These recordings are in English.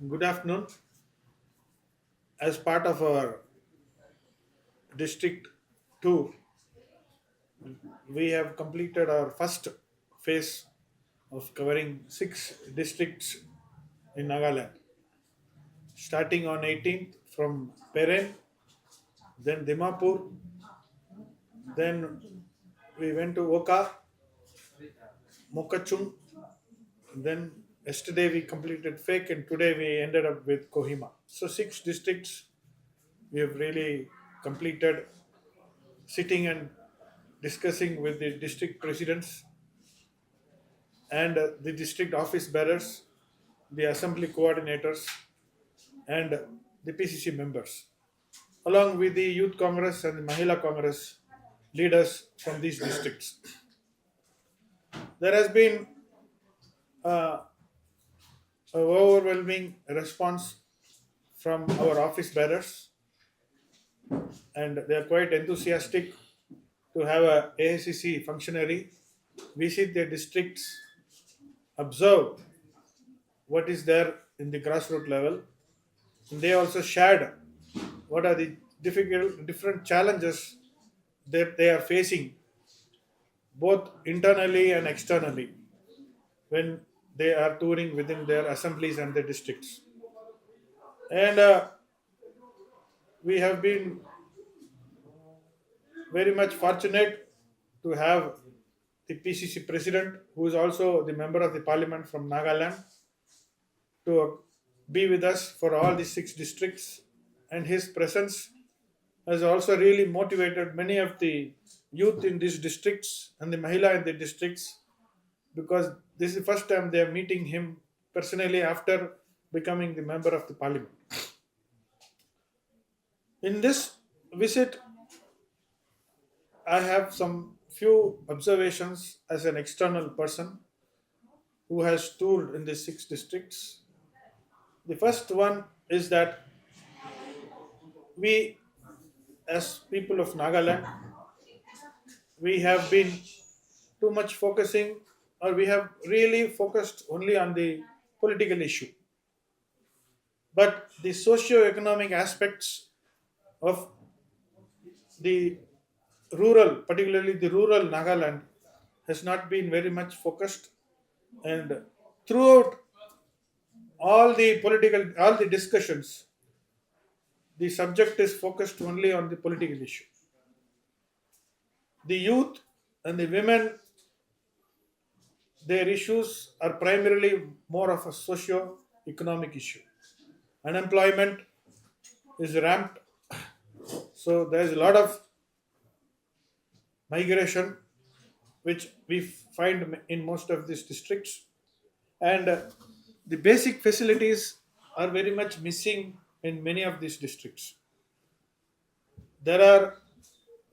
Good afternoon. As part of our district tour, we have completed our first phase of covering 6 districts in Nagaland, starting on 18th from Peren, then Dimapur, then we went to Oka, Mokachung, then yesterday we completed Fake, and today we ended up with Kohima. So 6 districts we have really completed, sitting and discussing with the district presidents and the district office bearers, the assembly coordinators, and the PCC members, along with the Youth Congress and the Mahila Congress leaders from these districts. There has been uh, an overwhelming response from our office bearers, and they are quite enthusiastic to have a AICC functionary visit their districts, observe what is there in the grassroots level. And they also shared what are the different challenges that they are facing both internally and externally when they are touring within their assemblies and their districts. And we have been very much fortunate to have the PCC president, who is also the member of the parliament from Nagaland, to be with us for all the 6 districts. And his presence has also really motivated many of the youth in these districts and the Mahila in the districts, because this is the first time they are meeting him personally after becoming the member of the parliament. In this visit, I have some few observations as an external person who has toured in the 6 districts. The first one is that we, as people of Nagaland, we have been too much focusing, or we have really focused only on the political issue. But the socio-economic aspects of the rural, particularly the rural Nagaland, has not been very much focused. And throughout all the discussions, the subject is focused only on the political issue. The youth and the women, their issues are primarily more of a socio-economic issue. Unemployment is ramped, so there is a lot of migration, which we find in most of these districts, and the basic facilities are very much missing in many of these districts. There are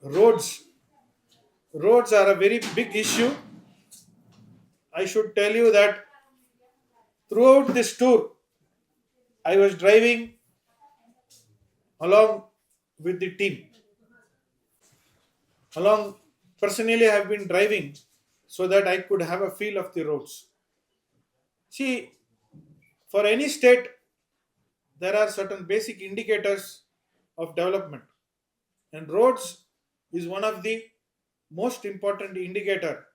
roads. Roads are a very big issue. I should tell you that throughout this tour, I was driving along with the team. Along personally, I have been driving so that I could have a feel of the roads. See, for any state, there are certain basic indicators of development, and roads is one of the most important indicator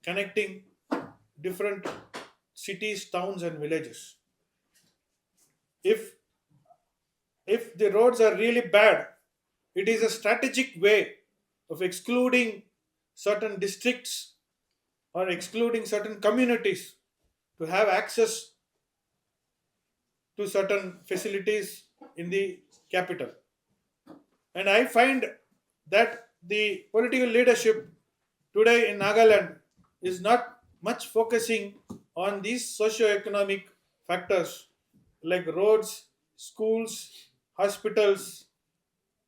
connecting different cities, towns, and villages. If if the roads are really bad, it is a strategic way of excluding certain districts or excluding certain communities to have access to certain facilities in the capital. And I find that the political leadership today in Nagaland is not much focusing on these socio-economic factors like roads, schools, hospitals,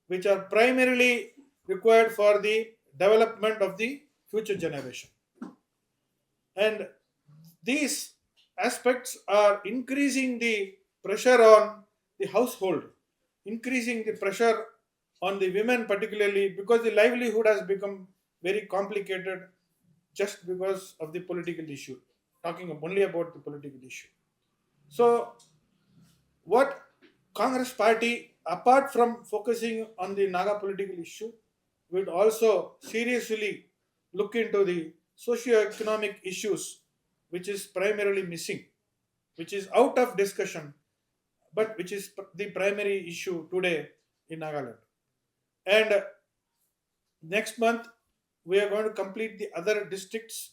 which are primarily required for the development of the future generation. And these aspects are increasing the pressure on the household, increasing the pressure on the women, particularly because the livelihood has become very complicated just because of the political issue. Talking only about the political issue. So, What Congress party, apart from focusing on the Naga political issue, would also seriously look into the socio-economic issues, which is primarily missing, which is out of discussion, but which is the primary issue today in Nagaland. And next month, we are going to complete the other districts,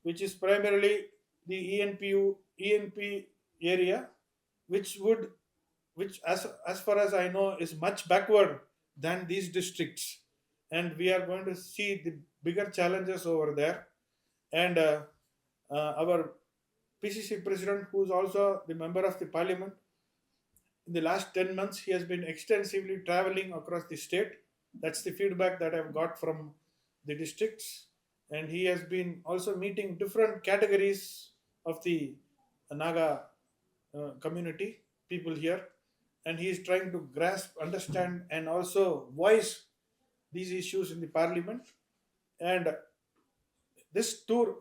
which is primarily the ENP area, which would, which as far as I know, is much backward than these districts, and we are going to see the bigger challenges over there. And our PCC president, who is also the member of the parliament, in the last 10 months, he has been extensively traveling across the state. That's the feedback that I've got from the districts. And he has been also meeting different categories of the Naga community, people here. And he is trying to grasp, understand, and also voice these issues in the parliament. And this tour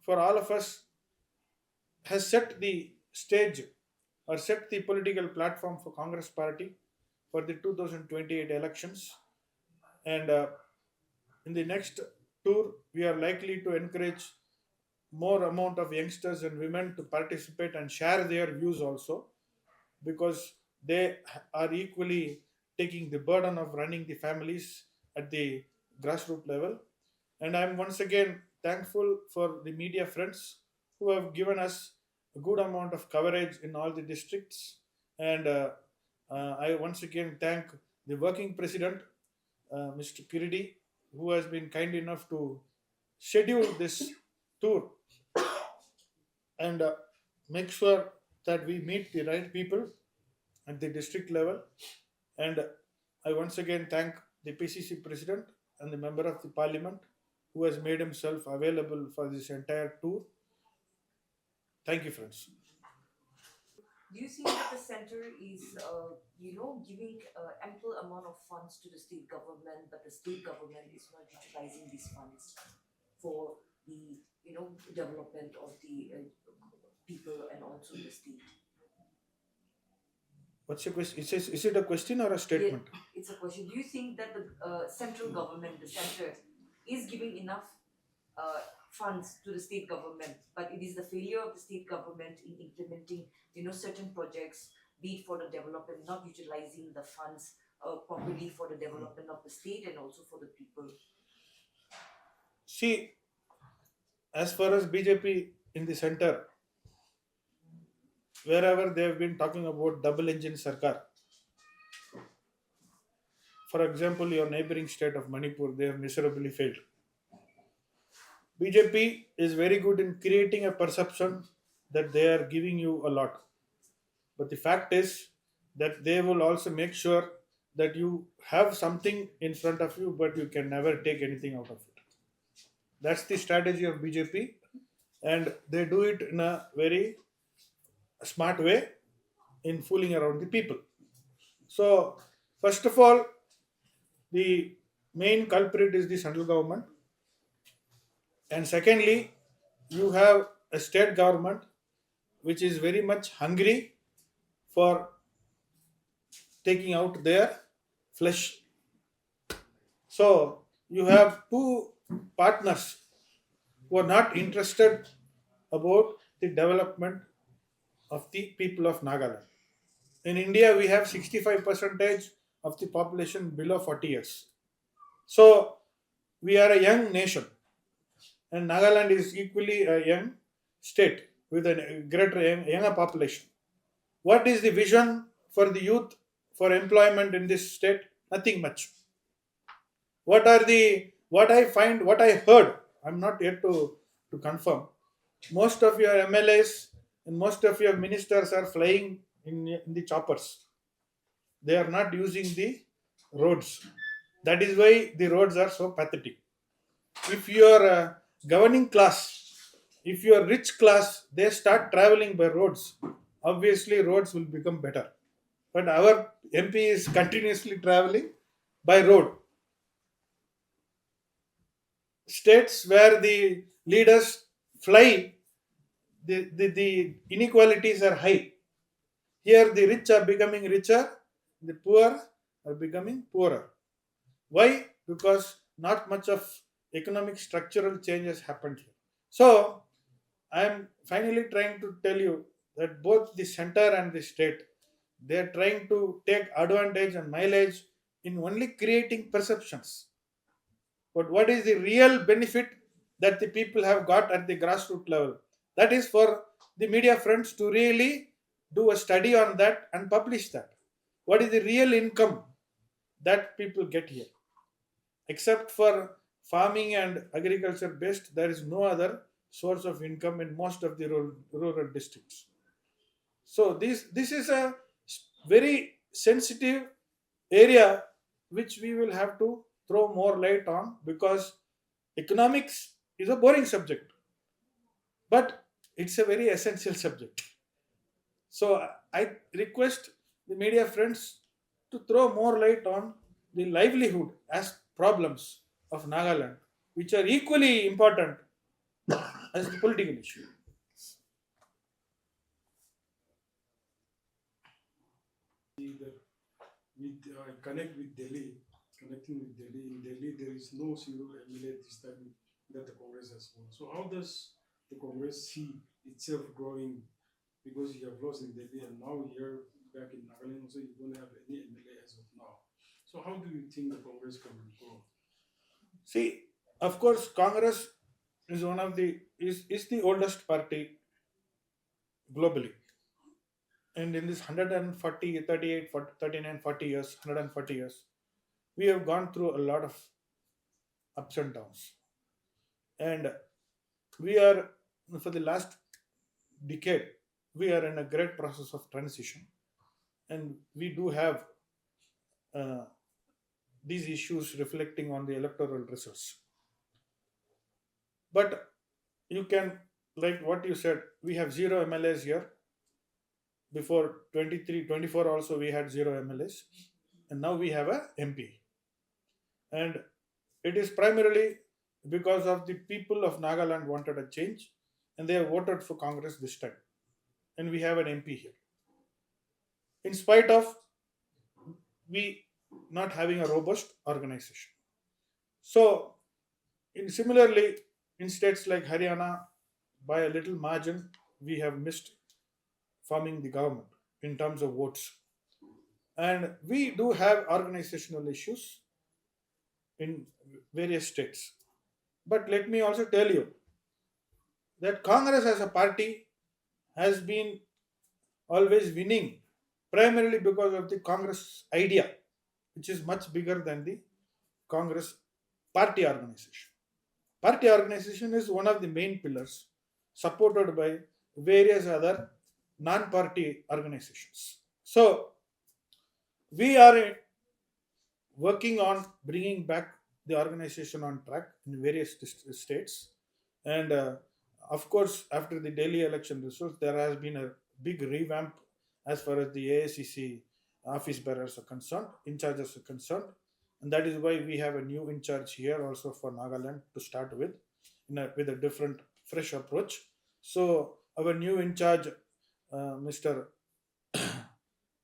for all of us has set the stage or set the political platform for Congress party for the 2028 elections. And in the next tour, we are likely to encourage more amount of youngsters and women to participate and share their views also, because they are equally taking the burden of running the families at the grassroots level. And I'm once again thankful for the media friends who have given us a good amount of coverage in all the districts. And I once again thank the working president, Mr. Kiridi, who has been kind enough to schedule this tour and make sure that we meet the right people at the district level. And I once again thank the PCC president and the member of the parliament who has made himself available for this entire tour. Thank you, friends. Do you think that the center is, giving ample amount of funds to the state government, but the state government is not utilizing these funds for the, development of the people and also the state? What's your question? Is it a question or a statement? It's a question. Do you think that the central government, the center, is giving enough funds to the state government, but it is the failure of the state government in implementing, certain projects, be it for the development, not utilizing the funds properly for the development of the state and also for the people? See, as far as BJP in the center, wherever they have been talking about double engine Sarkar, for example, your neighboring state of Manipur, they have miserably failed. BJP is very good in creating a perception that they are giving you a lot. But the fact is that they will also make sure that you have something in front of you, but you can never take anything out of it. That's the strategy of BJP, and they do it in a very smart way in fooling around the people. So, first of all, the main culprit is the central government, and secondly, you have a state government which is very much hungry for taking out their flesh. So you have two partners who are not interested about the development of the people of Nagaland. In India, we have 65% of the population below 40 years. So we are a young nation, and Nagaland is equally a young state with a greater younger population. What is the vision for the youth for employment in this state? Nothing much. What I heard, I'm not yet to confirm. Most of your MLAs and most of your ministers are flying in the choppers. They are not using the roads. That is why the roads are so pathetic. If you are a governing class, if you are rich class, they start traveling by roads. Obviously, roads will become better. But our MP is continuously traveling by road. States where the leaders fly, the inequalities are high. Here, the rich are becoming richer, the poor are becoming poorer. Why? Because not much of economic structural change has happened here. So, I am finally trying to tell you that both the center and the state, they are trying to take advantage and mileage in only creating perceptions. But what is the real benefit that the people have got at the grassroots level? That is for the media friends to really do a study on that and publish that. What is the real income that people get here? Except for farming and agriculture based, there is no other source of income in most of the rural districts. So this is a very sensitive area which we will have to throw more light on, because economics is a boring subject, but it's a very essential subject. So I request the media friends to throw more light on the livelihood as problems of Nagaland, which are equally important as the political issue. See that with connect with Delhi, connecting with Delhi. In Delhi, there is no single MLA this time that the Congress has won. So how does the Congress see itself growing? Because you have lost in Delhi, and now here back in Nagaland, also you don't have any MLA as of now. So how do you think the Congress can grow? See, of course, Congress is one of is the oldest party globally, and in this 140, 38, 40, 39, 40 years, 140 years, we have gone through a lot of ups and downs, and we are, for the last decade, we are in a great process of transition, and we do have uh, these issues reflecting on the electoral results. But you can, like what you said, we have zero MLAs here. Before 23, 24 also we had zero MLAs, and now we have a MP. And it is primarily because of the people of Nagaland wanted a change, and they have voted for Congress this time, and we have an MP here. In spite of we not having a robust organization. So, similarly, in states like Haryana, by a little margin, we have missed forming the government in terms of votes. And we do have organizational issues in various states. But let me also tell you that Congress as a party has been always winning primarily because of the Congress idea, which is much bigger than the Congress party organization. Party organization is one of the main pillars, supported by various other non party organizations. So, we are working on bringing back the organization on track in various states. And of course, after the Delhi election results, there has been a big revamp as far as the AICC office bearers are concerned, in charges are concerned. And that is why we have a new in charge here also for Nagaland to start with, with a different, fresh approach. So, our new in charge, Mr.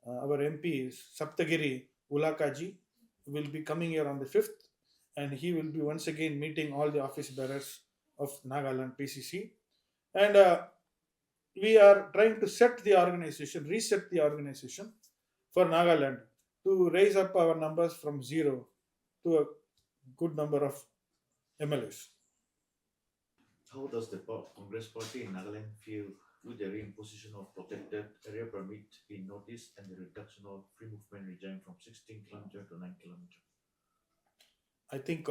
Our MP is Saptagiri Ulakaji, will be coming here on the 5th, and he will be once again meeting all the office bearers of Nagaland PCC. And we are trying to set the organization, reset the organization for Nagaland to raise up our numbers from zero to a good number of MLAs. How does the Congress Party in Nagaland feel with the reimposition of protected area permit in Northeast and the reduction of free movement regime from 16 km to 9 km? I think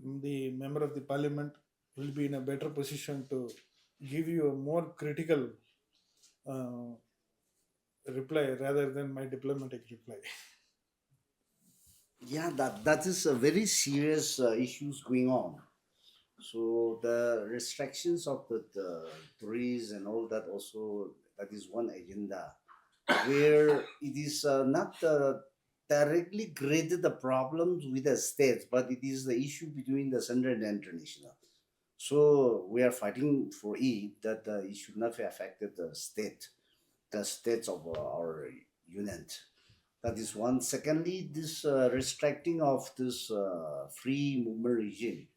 the member of the parliament will be in a better position to give you a more critical uh, reply rather than my diplomatic reply. Yeah, that is a very serious issues going on. So the restrictions of the trees and all that also, that is one agenda where it is not directly created the problems with the states, but it is the issue between the center and the international. So we are fighting for it that it should not affect the state. the states of our union. That is one. Secondly, this restricting of this free movement regime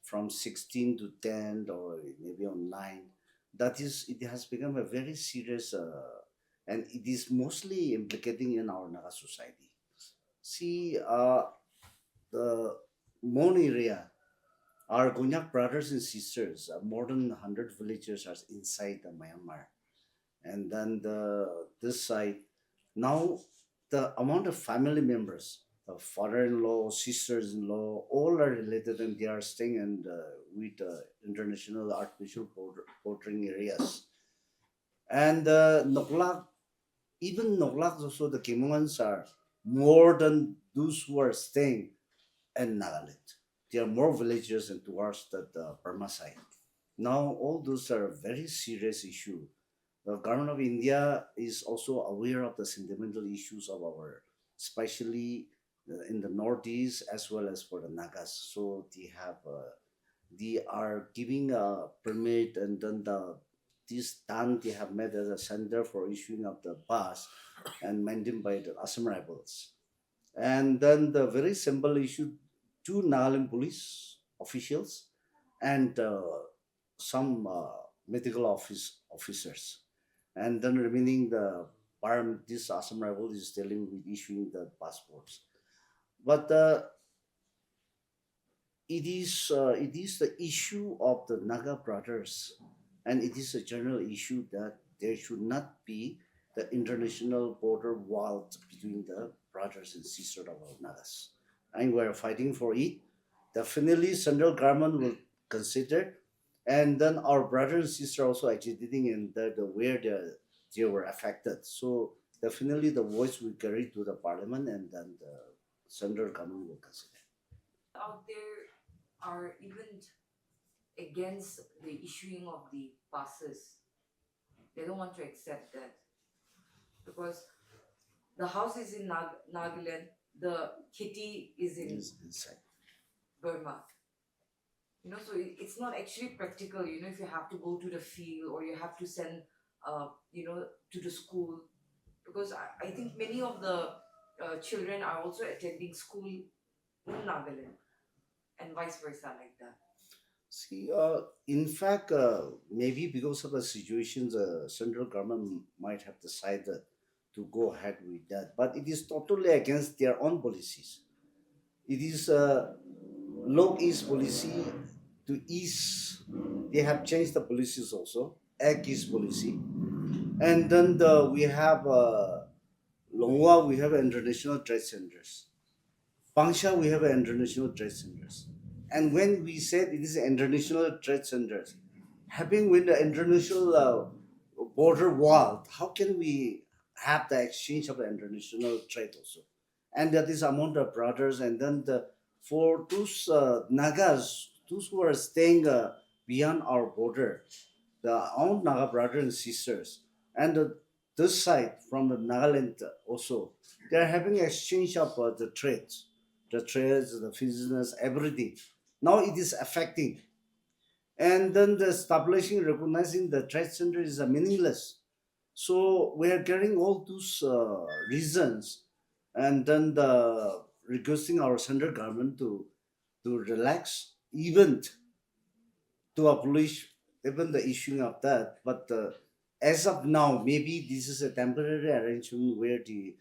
from 16 to 10 or maybe on 9, that is, it has become a very serious and it is mostly implicating in our Naga society. See, the Mon area, our Gonyak brothers and sisters, more than 100 villagers are inside the Myanmar. And then this side, now the amount of family members, father-in-law, sisters-in-law, all are related and they are staying and with international artificial bordering areas. And Noklak, even Noklak also the Kimongans are more than those who are staying in Nagaland. There are more villagers and towards that Burma side. Now all those are very serious issue. The government of India is also aware of the sentimental issues of our, especially in the northeast as well as for the Nagas. So they are giving a permit, and then this town they have made as a center for issuing of the pass and maintained by the Assam rebels. And then the very simple issue, two Nagaland police officials and some medical officers, and then remaining the this Assam rival is dealing with issuing the passports. But it is the issue of the Naga brothers, and it is a general issue that there should not be the international border wall between the brothers and sisters of our Nagas, and we are fighting for it. Definitely, central government will consider, and then our brother and sister also agitating in the where they were affected. So definitely, the voice will carry to the parliament, and then the central government will consider. Out there are even against the issuing of the passes. They don't want to accept that because the house is in Nagaland, the kitty is in Inside. Burma. So it's not actually practical. If you have to go to the field or you have to send, to the school, because I think many of the children are also attending school in Nagaland and vice versa like that. See, in fact, maybe because of the situations, the central government might have decided to go ahead with that, but it is totally against their own policies. It is low east policy to east. They have changed the policies also. Act east policy, and then we have Longwa. We have international trade centers. Pangsha, we have international trade centers. And when we said it is international trade centers, having with the international border wall, how can we have the exchange of the international trade also? And that is among the brothers, and then for those Nagas, those who are staying beyond our border, the own Naga brothers and sisters, and this side from the Nagaland also, they are having exchange of the trades, the business, everything. Now it is affecting, and then the establishing, recognizing the trade center is meaningless. So we are getting all those reasons, and then the requesting our central government to relax, even to abolish even the issuing of that. But as of now, maybe this is a temporary arrangement where the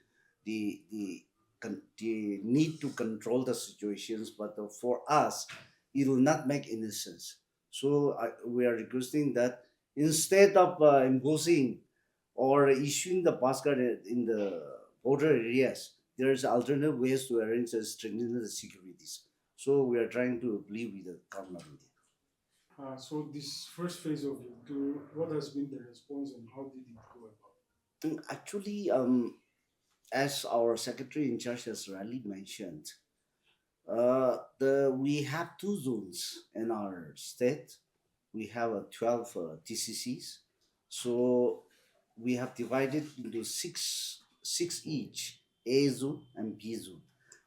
need to control the situations. But for us, it will not make any sense. So we are requesting that instead of imposing or issuing the pass card in the border areas, there is alternative ways to arrange and strengthen the securities. So we are trying to plead with the government of India. So this first phase of it, what has been the response and how did it go about? Actually, as our secretary in charge has rightly mentioned, the we have two zones in our state. We have 12 TCCs, so we have divided into six each, A zone and B zone.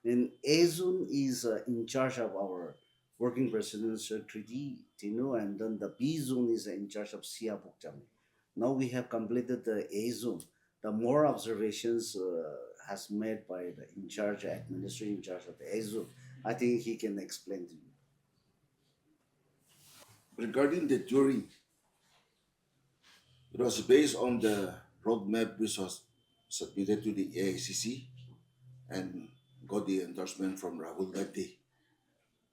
And A zone is in charge of our working president secretary Tino, and then the B zone is in charge of Sia Bukchami. Now we have completed the A zone. The more observations has made by the in charge, administrator in charge of the A zone. I think he can explain to you. Regarding the jury, it was based on the roadmap which was submitted to the AICC and got the endorsement from Rahul Gandhi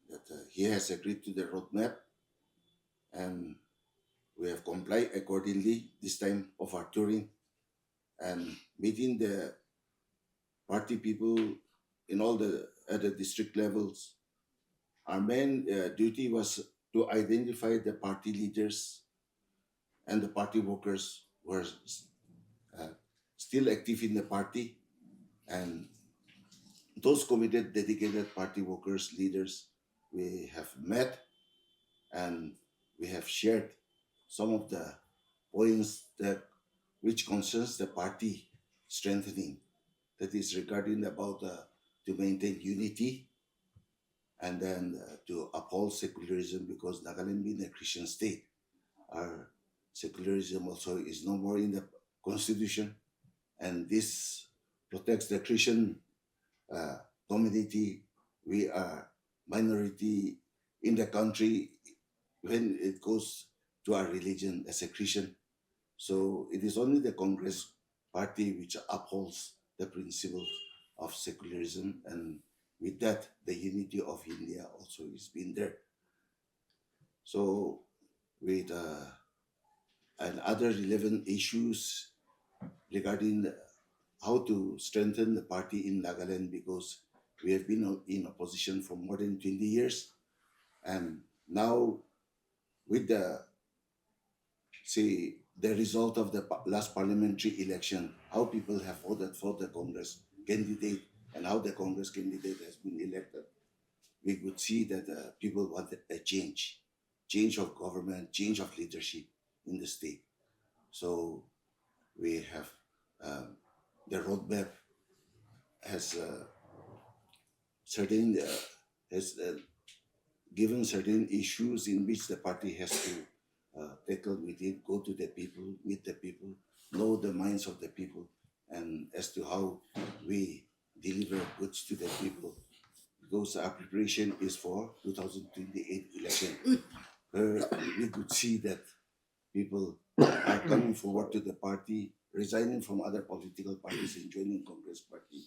that he has agreed to the roadmap, and we have complied accordingly this time of our touring and meeting the party people in all the at the district levels. Our main duty was to identify the party leaders and the party workers who are uh, still active in the party, and those committed, dedicated party workers, leaders, we have met and we have shared some of the points that which concerns the party strengthening. That is regarding about to maintain unity and then to uphold secularism, because Nagaland being a Christian state, our secularism also is no more in the constitution, and this protects the Christian uh, community. We are minority in the country when it goes to our religion as a Christian. So it is only the Congress party which upholds the principle of secularism, and with that, the unity of India also is been there. So with and other relevant issues regarding how to strengthen the party in Nagaland, because we have been in opposition for more than 20 years, and now with the say the result of the last parliamentary election, how people have voted for the Congress candidate and how the Congress candidate has been elected, we could see that people wanted a change of government, change of leadership in the state. So we have the roadmap has certain has given certain issues in which the party has to tackle with it, go to the people, meet the people, know the minds of the people, and as to how we deliver goods to the people. Because our preparation is for 2028 election, where we could see that people are coming forward to the party, resigning from other political parties and joining Congress party.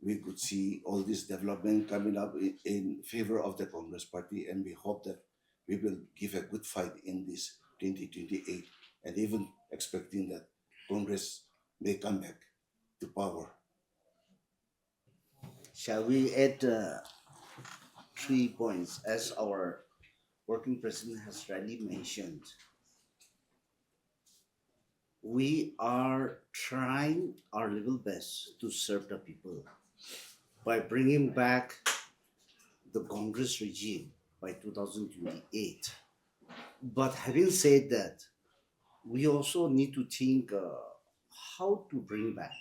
We could see all this development coming up in favor of the Congress party, and we hope that we will give a good fight in this 2028, and even expecting that Congress may come back to power. Shall we add 3 points as our working president has already mentioned? We are trying our level best to serve the people by bringing back the Congress regime by 2028. But having said that, we also need to think how to bring back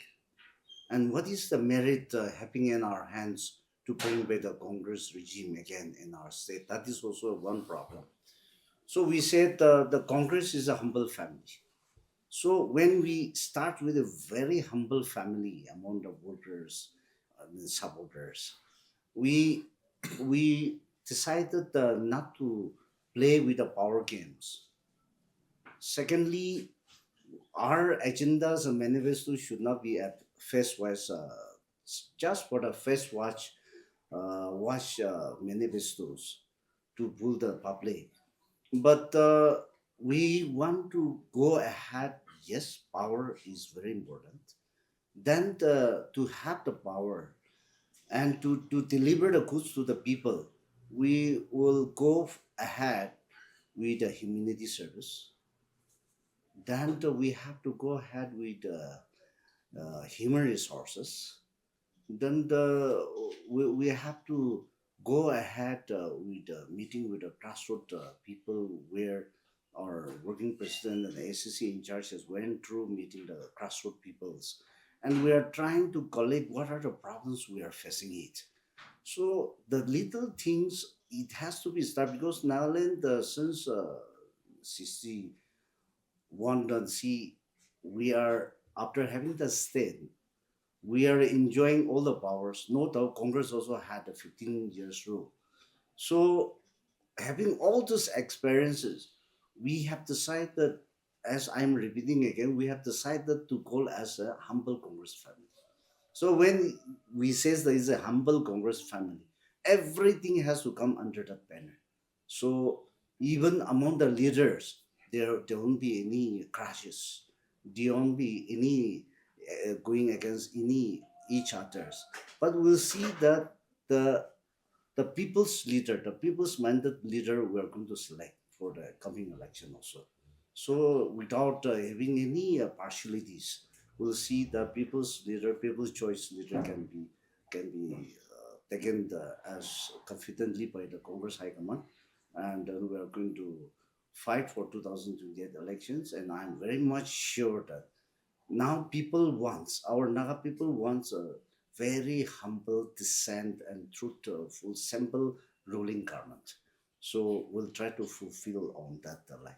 and what is the merit having in our hands to bring back the Congress regime again in our state. That is also one problem. So we said the Congress is a humble family. So when we start with a very humble family among the voters and supporters, we we decided not to play with the power games. Secondly, our agendas and manifestos should not be at face watch, just for the face watch manifestos to pull the public. But we want to go ahead. Yes, power is very important. Then to have the power and to deliver the goods to the people, we will go ahead with the humanity service. Then we have to go ahead with human resources. Then we have to go ahead with meeting with the grassroots people, where our working president and the ACC in charge has went through meeting the grassroots peoples, and we are trying to collect what are the problems we are facing it. So the little things it has to be started, because Nagaland since 60 want and see, we are, after having the state, we are enjoying all the powers. No doubt Congress also had a 15 years rule. So having all those experiences, we have decided, as I'm repeating again, we have decided to call as a humble Congress family. So when we says there is a humble Congress family, everything has to come under that banner. So even among the leaders, there won't be any crashes. There won't be any going against any each others. But we'll see that the the people's leader, the people's mandate leader, we are going to select for the coming election also. So without having any partialities, we'll see that people's leader, people's choice leader can be taken as confidently by the Congress High Command, and we are going to fight for 2028 elections. And I'm very much sure that now people wants, our Naga people wants a very humble, decent and truthful, simple ruling government. So we'll try to fulfill on that line.